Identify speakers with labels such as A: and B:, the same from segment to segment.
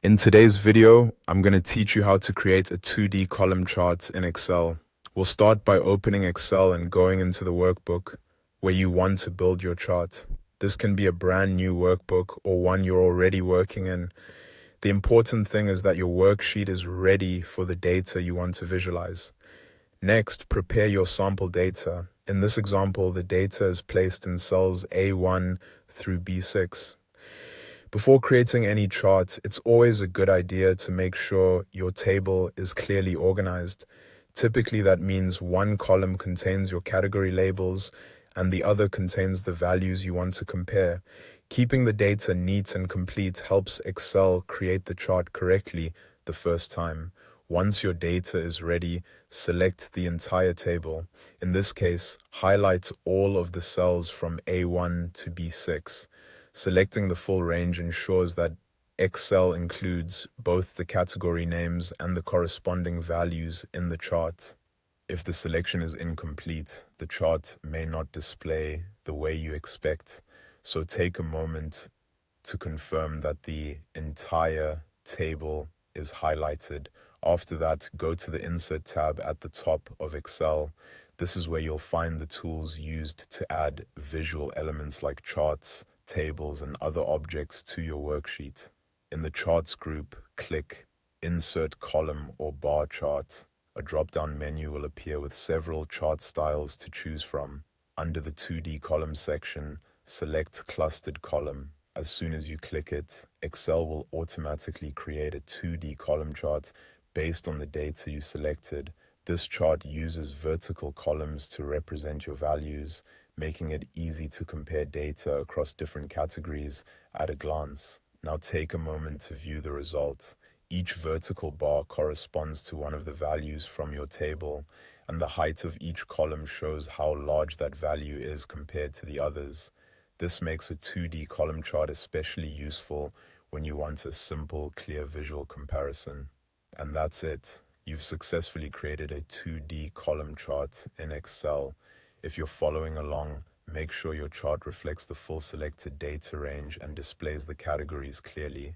A: In today's video, I'm going to teach you how to create a 2D column chart in Excel. We'll start by opening Excel and going into the workbook where you want to build your chart. This can be a brand new workbook or one you're already working in. The important thing is that your worksheet is ready for the data you want to visualize. Next, prepare your sample data. In this example, the data is placed in cells A1 through B6. Before creating any chart, it's always a good idea to make sure your table is clearly organized. Typically, that means one column contains your category labels and the other contains the values you want to compare. Keeping the data neat and complete helps Excel create the chart correctly the first time. Once your data is ready, select the entire table. In this case, highlight all of the cells from A1 to B6. Selecting the full range ensures that Excel includes both the category names and the corresponding values in the chart. If the selection is incomplete, the chart may not display the way you expect, so take a moment to confirm that the entire table is highlighted. After that, go to the Insert tab at the top of Excel. This is where you'll find the tools used to add visual elements like charts, tables, and other objects to your worksheet. In the Charts group, click Insert Column or Bar Chart. A drop-down menu will appear with several chart styles to choose from. Under the 2D column section, select Clustered Column. As soon as you click it, Excel will automatically create a 2D column chart based on the data you selected. This chart uses vertical columns to represent your values, making it easy to compare data across different categories at a glance. Now take a moment to view the result. Each vertical bar corresponds to one of the values from your table, and the height of each column shows how large that value is compared to the others. This makes a 2D column chart especially useful when you want a simple, clear visual comparison. And that's it. You've successfully created a 2D column chart in Excel. If you're following along, make sure your chart reflects the full selected data range and displays the categories clearly.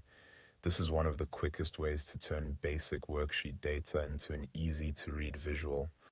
A: This is one of the quickest ways to turn basic worksheet data into an easy-to-read visual.